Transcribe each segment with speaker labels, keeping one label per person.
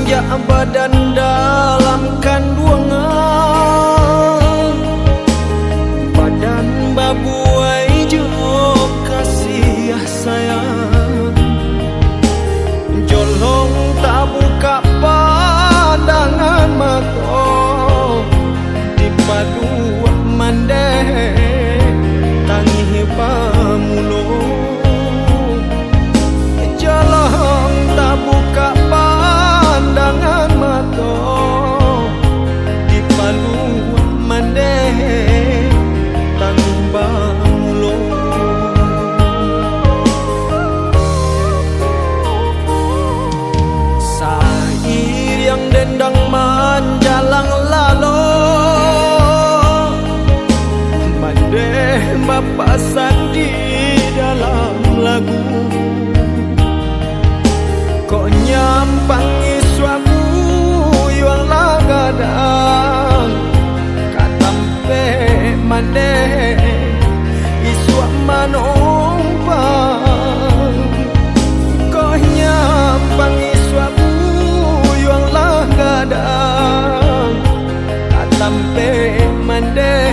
Speaker 1: ya badan dalam kandungan, badan babuai jo kasih sayang, jolong tak buka pandangan mata di padu mandeh tangi pamulung, jolong tak buka pandangan mata di padu mandeh tangi pamulung. Sair yang dendang menjalang lalu, Bapak Sandi dalam lagu, kok nyampangi suamu yang lagadang katampe mandeh iswa manompang, kok nyampangi suamu yang lagadang katampe mandeh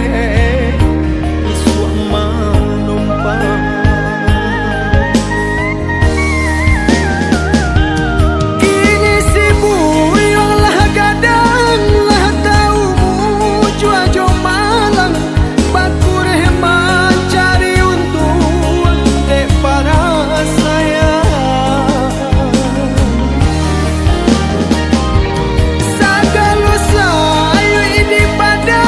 Speaker 2: Sagalo sayu ini pada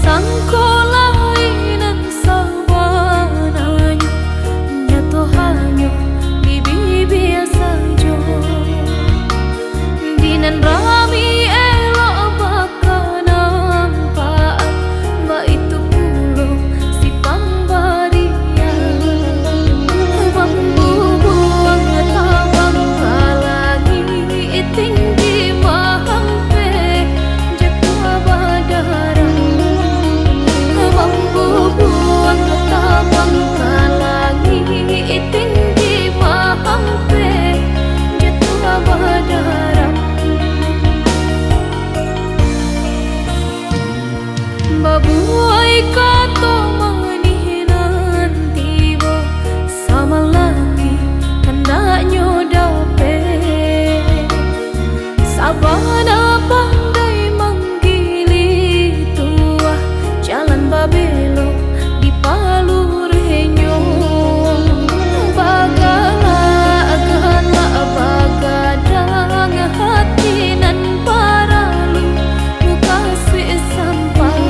Speaker 2: sangkolainan sabananya nyato hanya bibi biasa jo dinan rami elok baka nampak mbak itu pulo si pambaria bambu buang tabang kalangi tinggi mahampe jatuh badara bambu buang tabang kalangi tinggi mahampe jatuh badara babuai kato manihinan tiba sama lagi hendaknya dape sabana pandai manggili tua jalan babelo di palur henyo bagala agala bagadang hati nan paralu mukasih sampai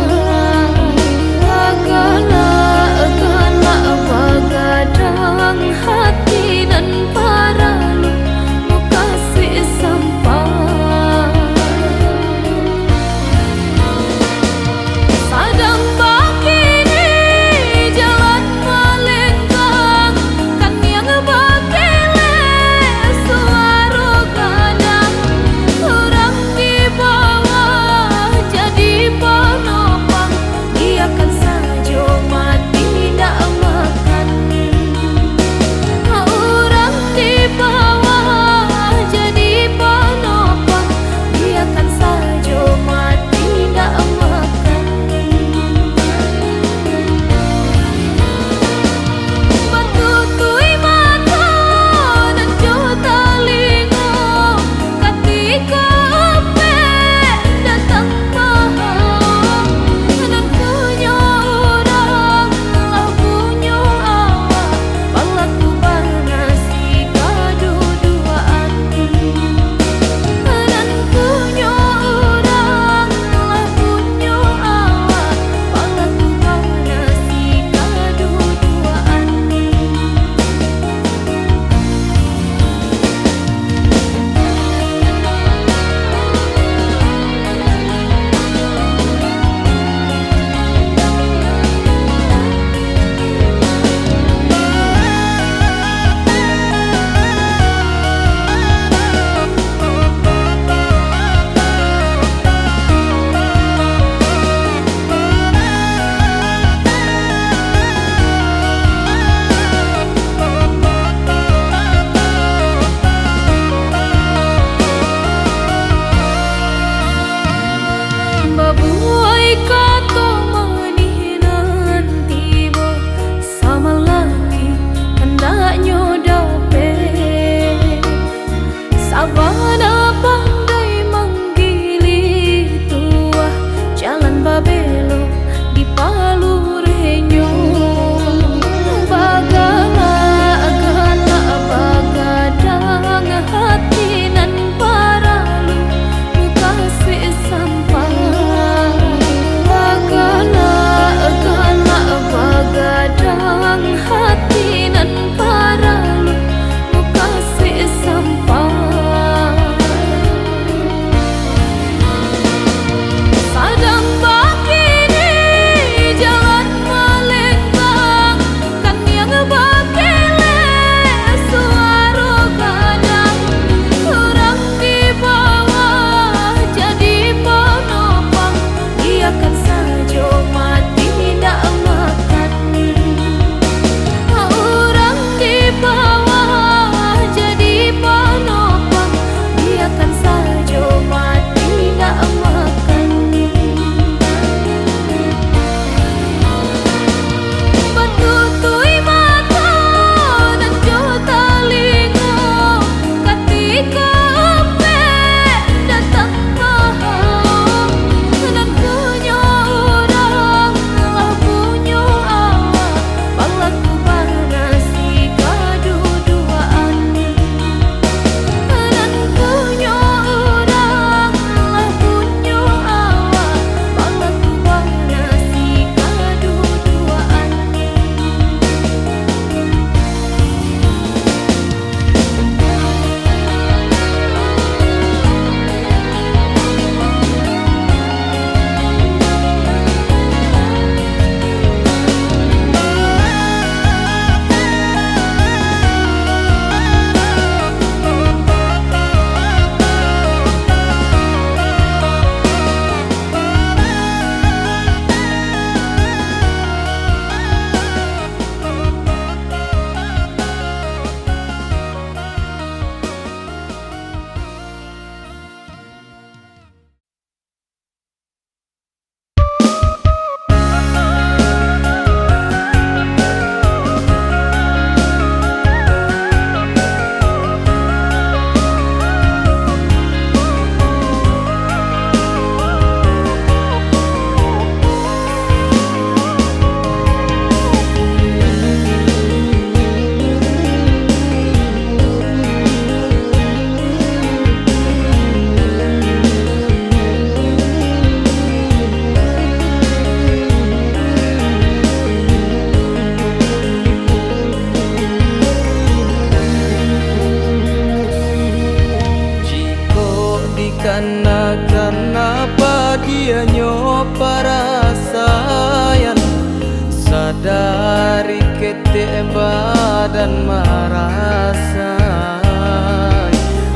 Speaker 1: dan marasai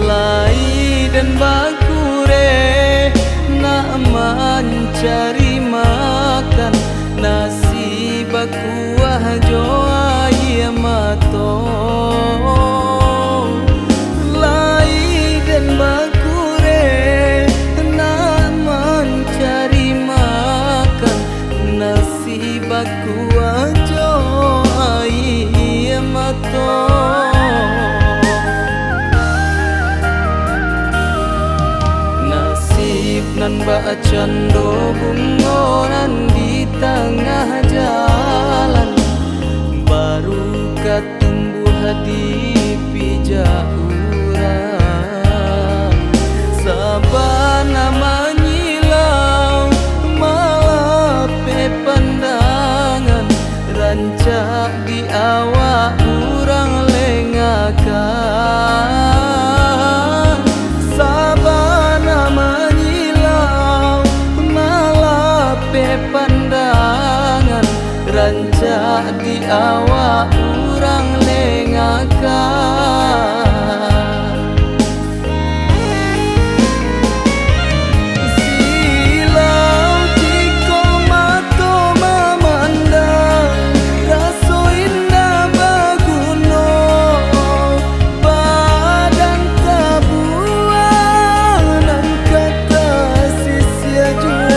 Speaker 1: lai dan bakure nak mencari makan nasib aku joa ia mato lai dan bakure nak mencari makan nasib aku joa ia mato nan bacando bungonan di tengah jalan baru katumbuh di pijauran sabana menyilau malape pandangan rancak di awak urang lengakan sabana pandangan rancak di awak urang lengakan silau jiko mato memandang raso indah baguno badan tabuan dan kata sisia jua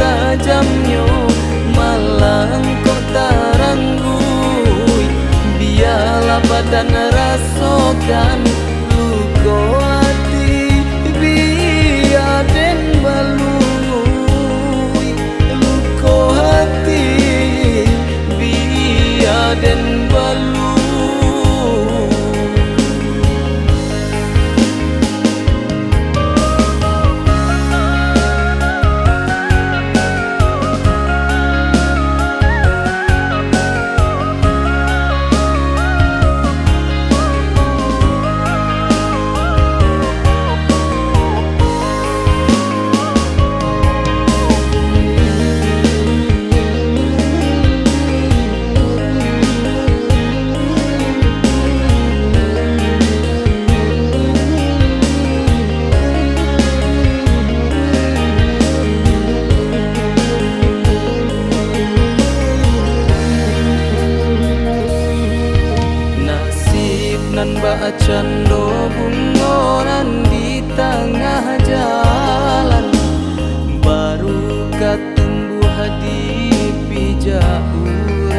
Speaker 1: tajamnya malang kota ranggui biarlah badan rasakan luka hati biar den balui luka hati biar den balui nan bacando bungonan di tengah jalan baru katumbuh di pijauran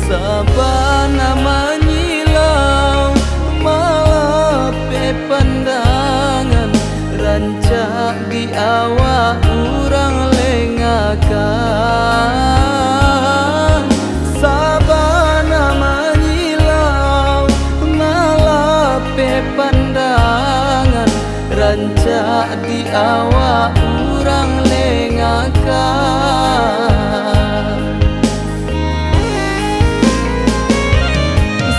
Speaker 1: sabana menyilau malape pandangan rancak di awak urang lengakan sabana pandangan rancak di awak urang lengakan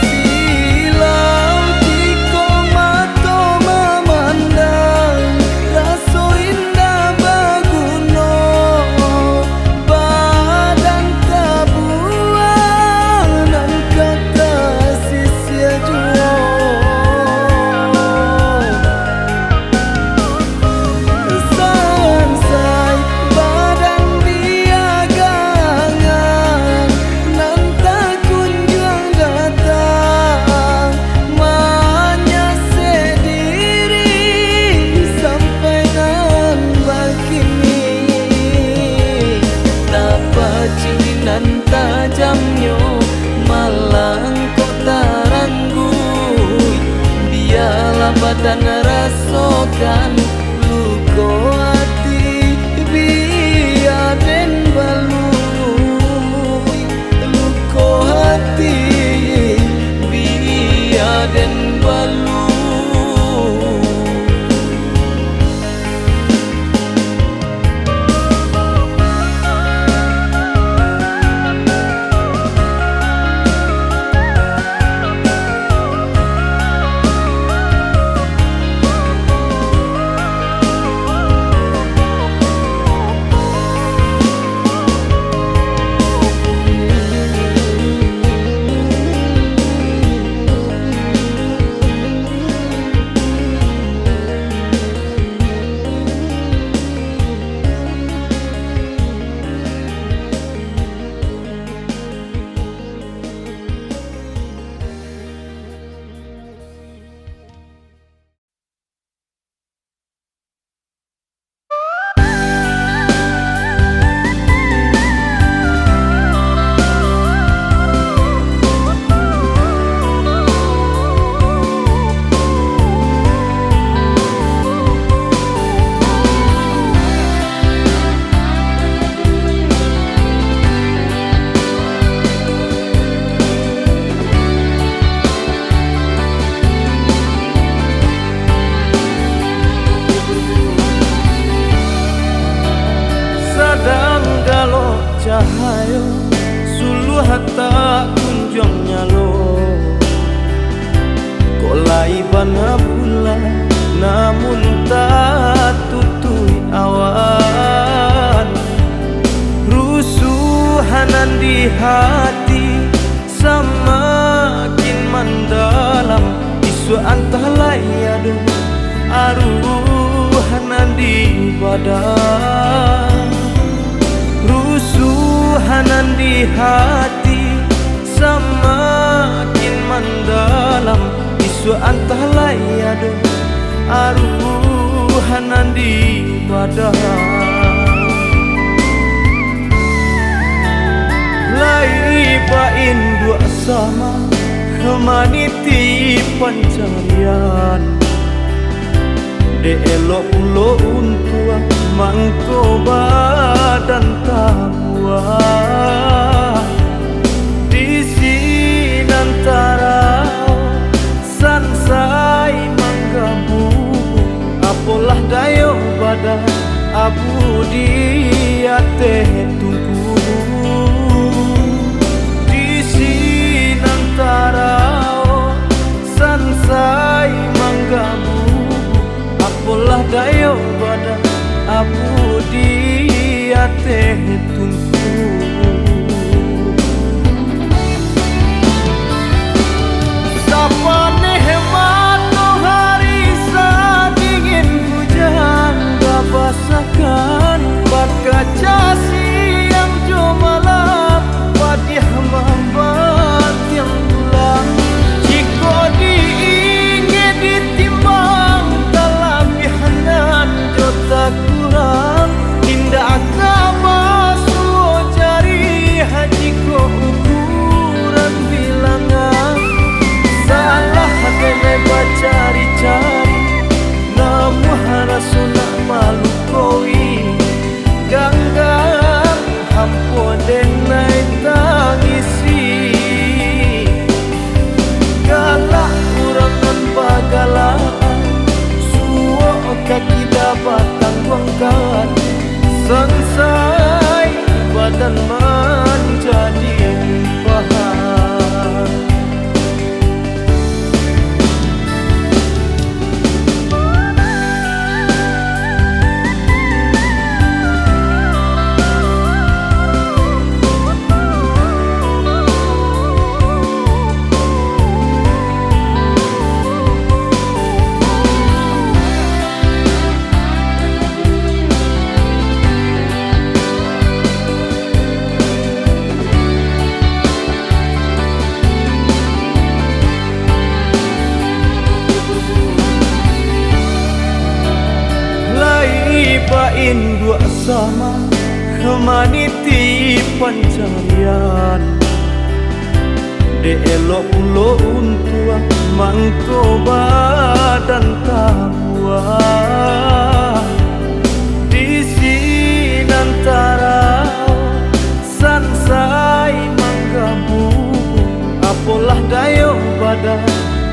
Speaker 1: silau jiko mato memandang raso indah baguno badan tabuan dan kata sisia jua tajamnya malang kota ranggui biarlah badan rasakan luka hati biar den balui luka hati biar den balui hati semakin mendalam. Isu antah layadu aruhanan di badan, rusuhanan di hati semakin mendalam. Isu antah layadu aruhanan di badan. Lai bain dua sama maniti pencarian, de elok ulo untua mangko badan tawa di sinantara sansai manggabu. Apolah dayo badan abu dia teh tunggu di sinantara sansai manggabu. Apolah dayo badan abu dia teh tunggu. Sapane hemat hari sadingin hujan basakan bat kaca siang jo malam padiah mambat yang pulang. Jika diingin ditimbang talabihanan jo tak kurang, indah agama suo jari haji ko ukuran bilangan. Salah kena bacari-cari namu harasuna malu koi ganggang hampun denai tangisi. Galak urangan bagalaan suo kaki dapat tangguangkan. Sansai badan menjadi bahan. Bain dua sama maniti pencarian, de elok ulo untua mangko badan tawa di sinantara sansai manggabu. Apolah dayo badan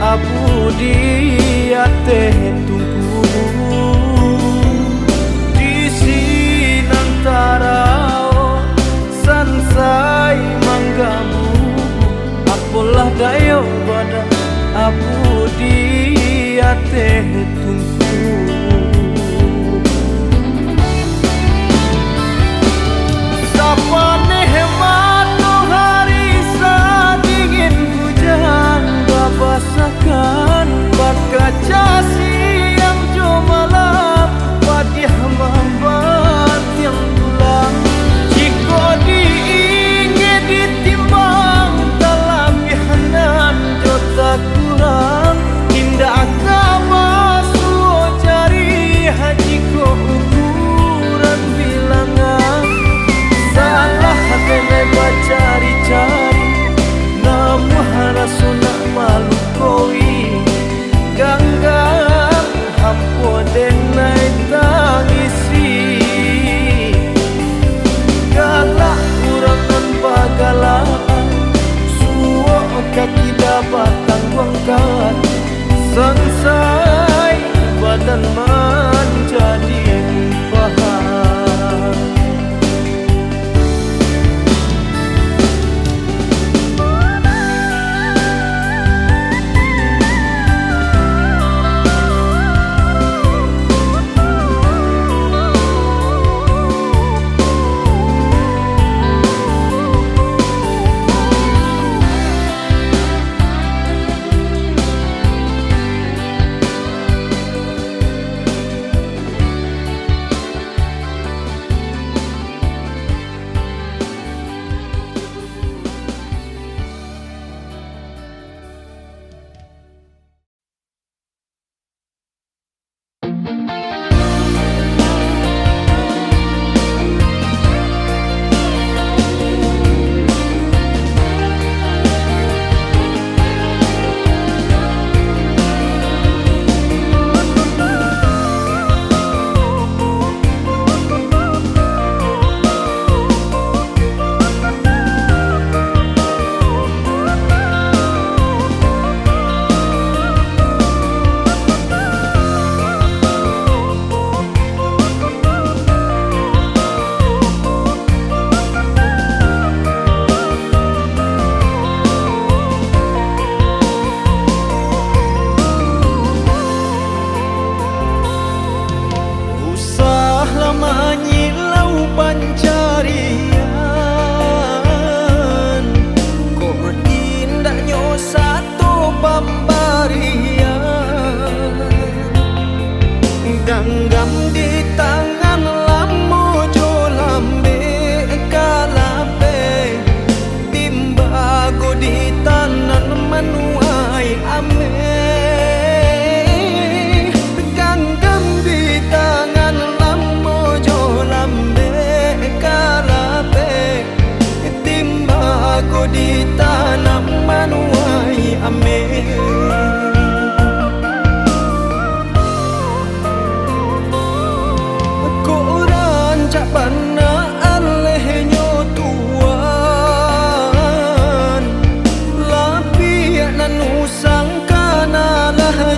Speaker 1: abu dia teh tunggu tarao sansai manggabu. Apolah dayo badan abu dia teh tunggu. Sapane hemat hari sadingin hujan basakan bat kaca siang jo malam padiah mambat yang pulang. Jika diingin ditimbang talabihanan jo tak kurang, indah agama suo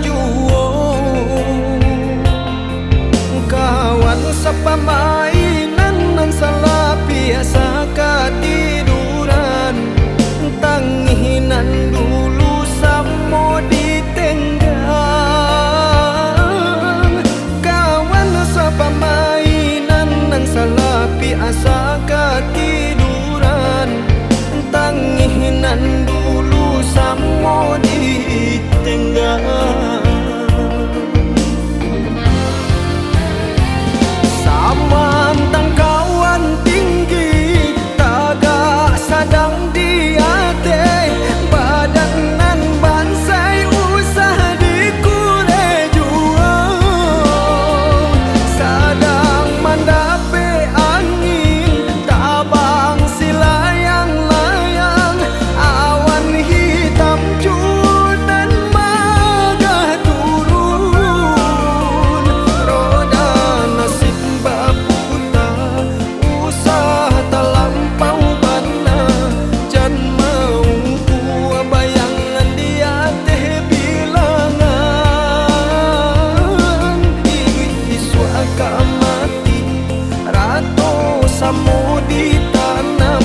Speaker 1: juang kawan sepamainan nan salah biasa katiduran tanginan dulu samo ditenggang kawan sepamainan nan salah biasa katiduran tanginan dulu samo ditenggang samantang kawan tinggi tagak sadang di hati badan nan bansai usah dikure juang sadang mandape angin tabang silayang-layang awan hitam cudan magah turun roda nasib baputa usah talampau bana jan mau kuah bayangan dia teh bilangan iwit iswaka mati rato samo ditanam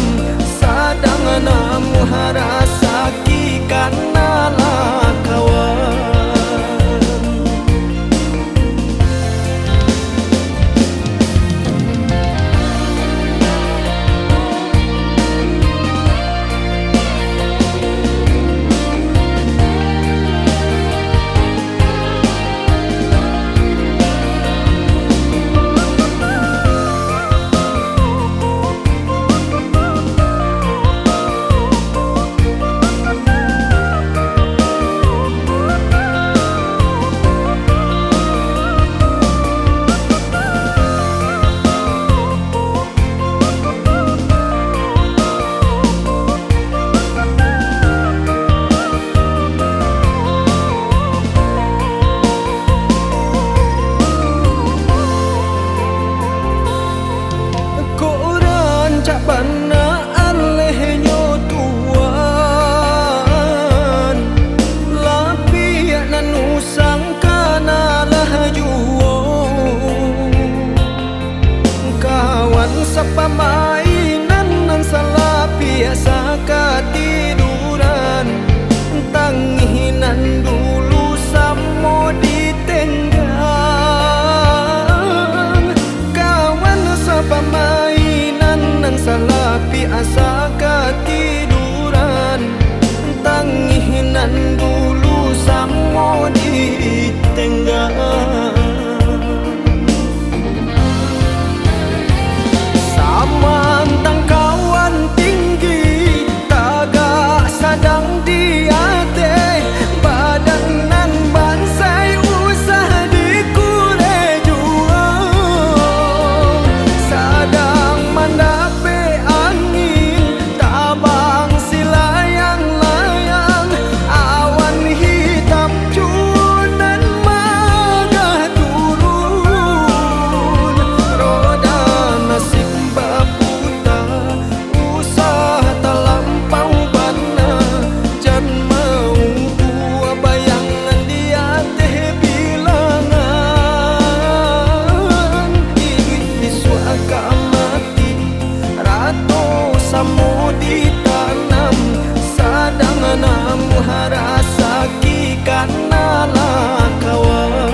Speaker 1: sadang namu harasaki karena kawan bana alehnya tuan lapi nanu sangkana lah juang kawan sepamainan nan salah biasa katiduran tanginan dulu samo ditenggang kawan sepamainan nan salah biasa katiduran tanginan dulu samo ditenggang samantang kawan tinggi tagak sadang di hati badan nan bansai usah dikure juang sadang mandape angin tabang silayang-layang awan hitam cudan magah turun roda nasib baputa usah talampau bana jan mau kuah bayangan dia teh bilangan iwit iswaka mati rato samo ditanam sadang namu harasaki karena kawan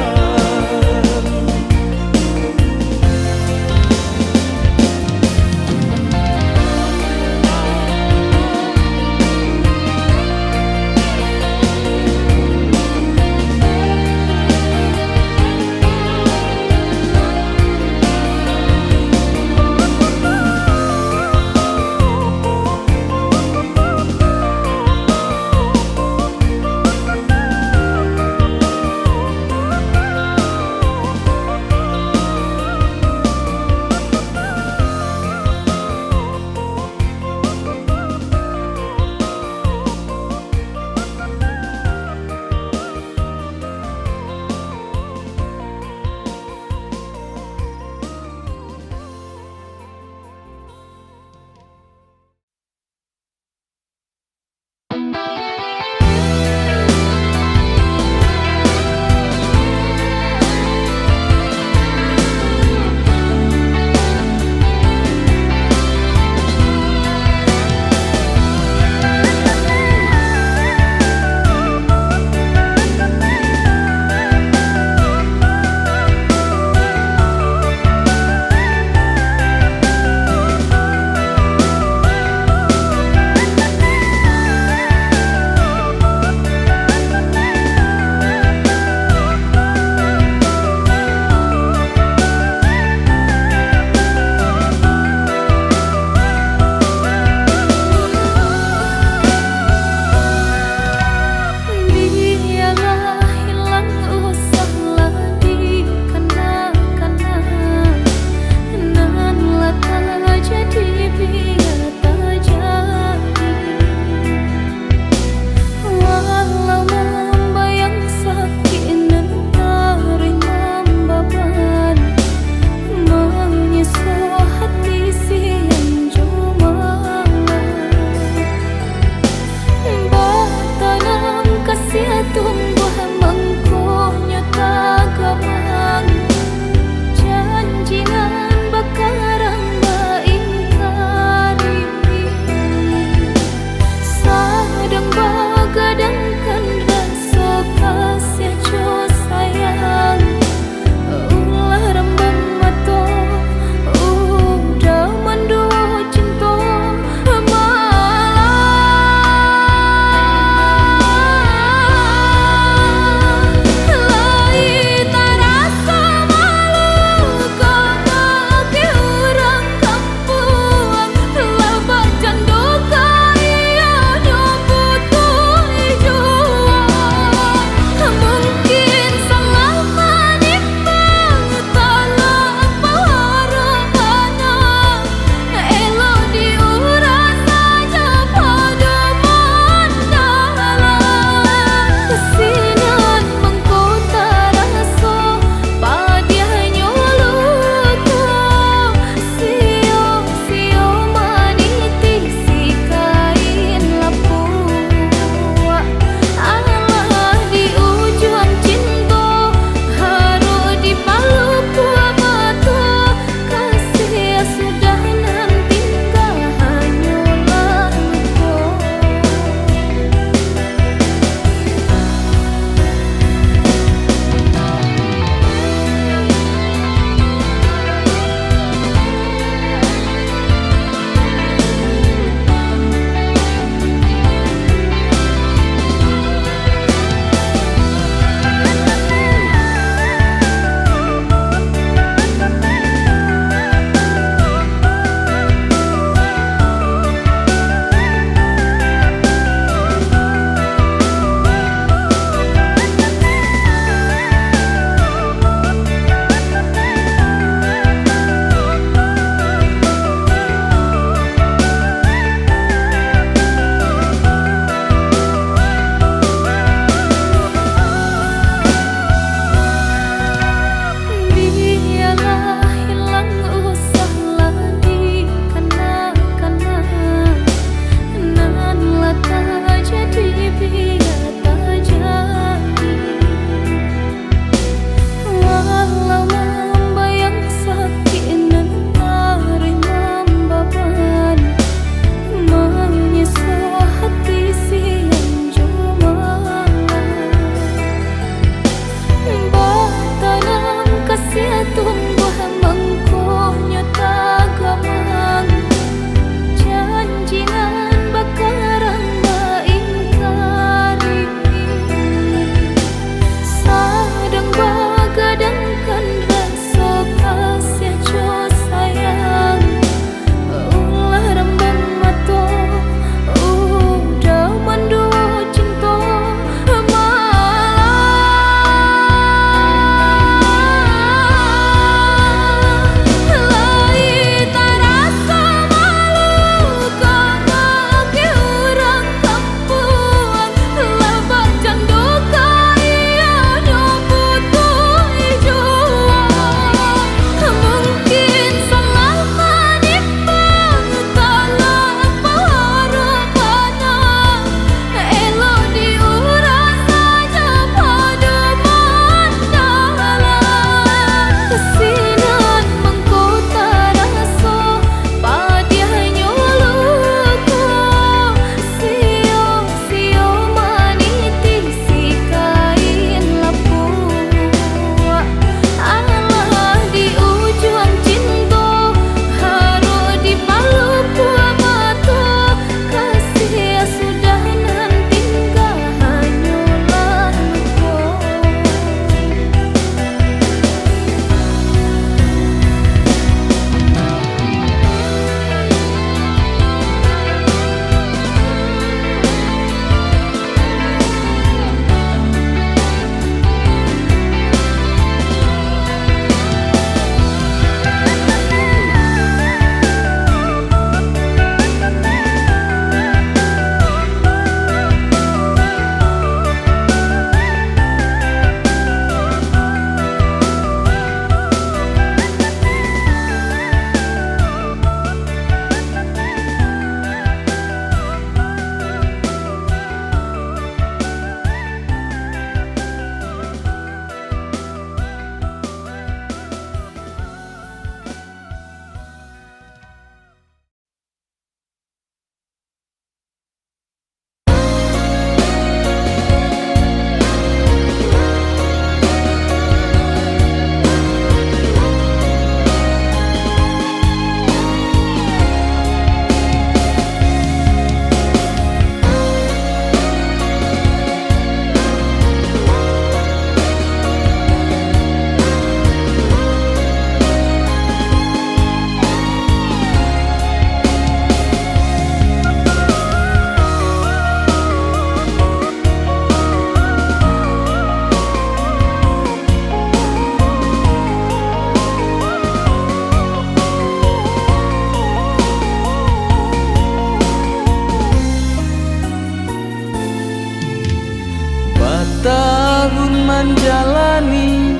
Speaker 1: menjalani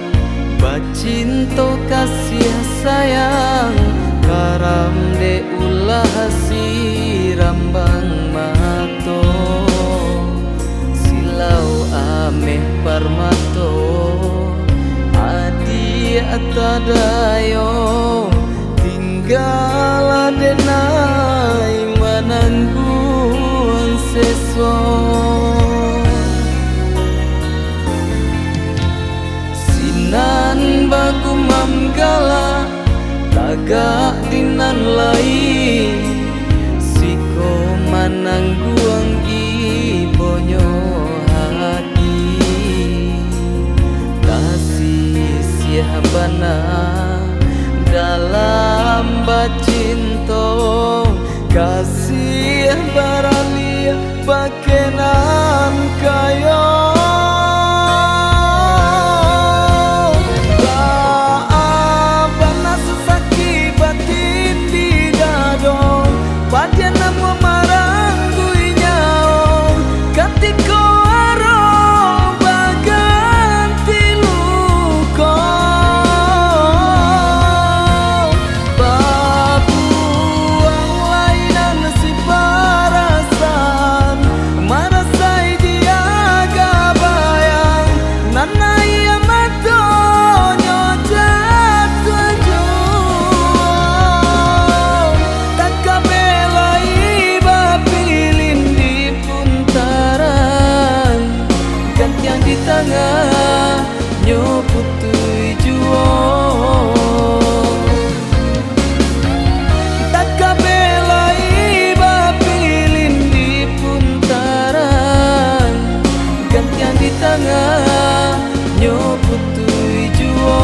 Speaker 1: bacinto kasih sayang karam de ulah sirambang mato silau ameh parmato adi atadayo tinggal denai manangguan seso sinan bagu mamgala taga dinan lain siko manangguang gibonyo hati kasih sihabana dalam bacinto kasih baralia bakenan kayo baabana sesaki batin di dado padian namu marangui nyao katiko aro baganti luko di tengah nyoputui juo tak kabelai bapilin di puntaran gantian di tengah nyoputui juo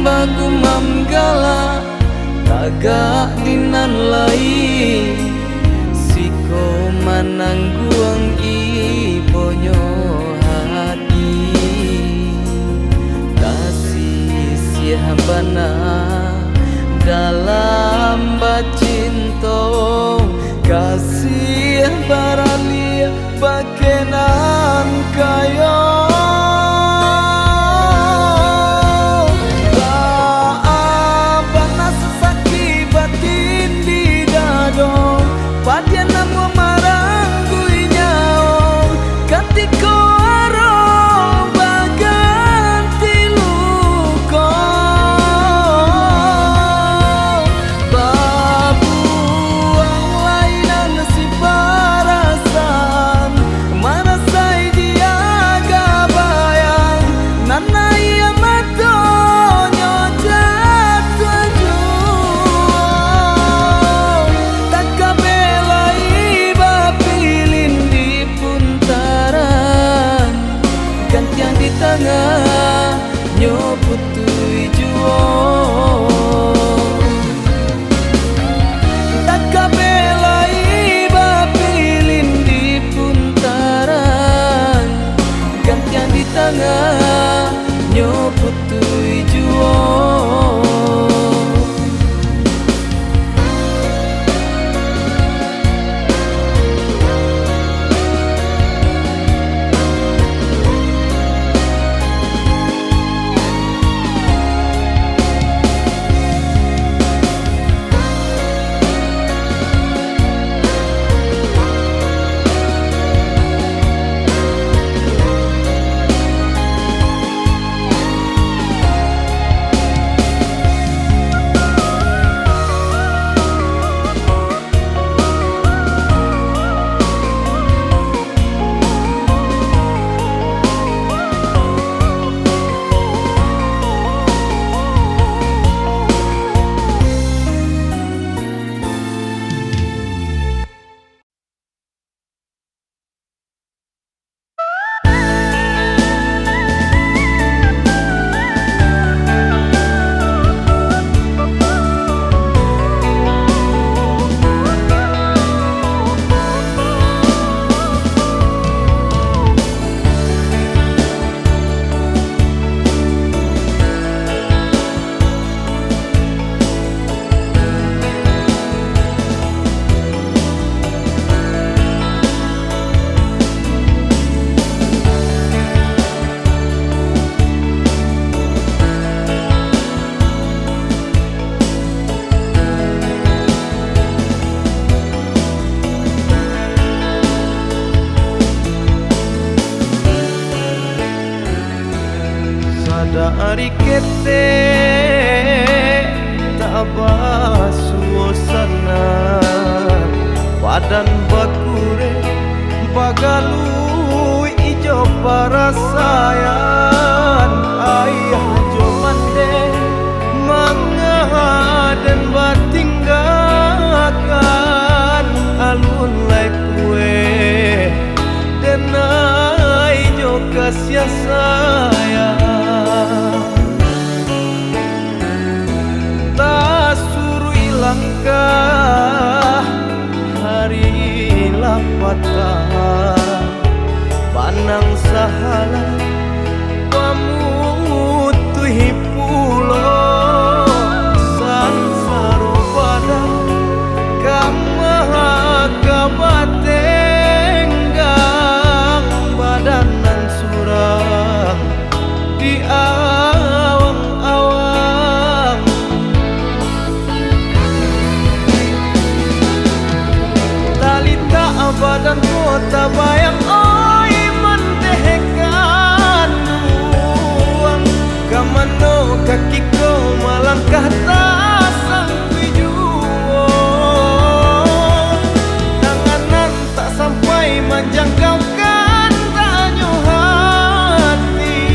Speaker 1: bagu mamgala taga dinan lain siko manangguang ibonyo hati kasih sihabana dalam bacinto kasih baralia bakenan kayo padian namu marangui nyao katiko aro baganti luko babu ang lainan si paras hari kete tak basuasana badan bakure bagalu ijo parasayan ayah jomande mangaden batinggakan alun lai kue denai jo kasih sayang langkah hari lapata panang sahala pamutuhi pulo sansaro pada kamaha kabatenggang badanan surang di awang-awang badan kota bayang oi mendehekan uang kamano kakiko malangkah tasang tujuan tanganan tak sampai menjangkaukan tanyo hati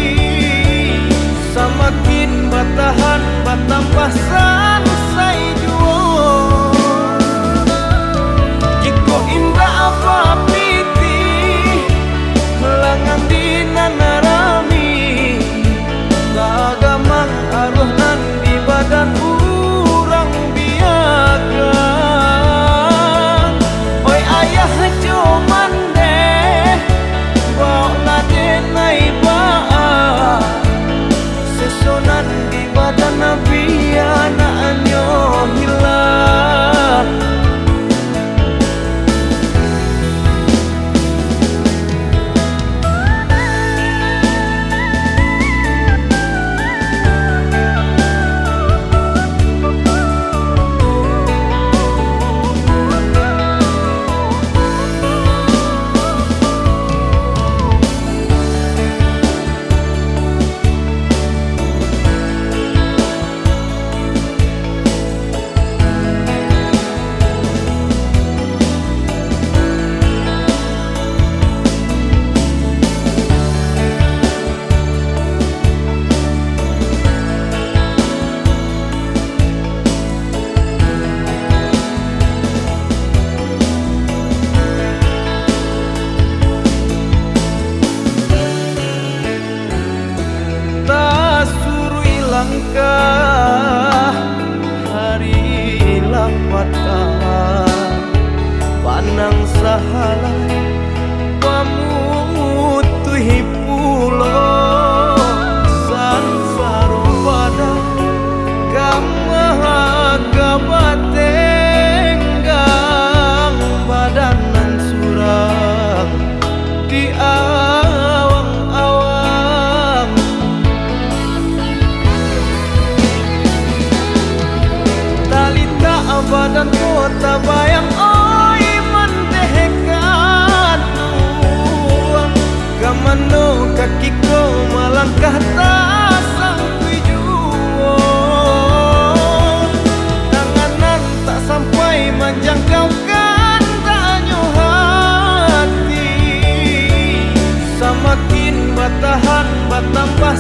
Speaker 1: semakin batahan batambah sansai jual jiko indah apa piti langang di nanarami tagamang aruh nan di badan urang biaga oi ayah cuman deh bawa laden naibaa sesonan di badan nabi anaknya hilang langkah hari lapata panang sahala pamutuhi pulo sansaro pada kamaha kabatenggang badanan surang di awang-awang badan kota bayang oi mendehekan uang kamano kakiko malangkah tasang tujuan tanganan tak sampai menjangkaukan tanyo hati semakin batahan batambah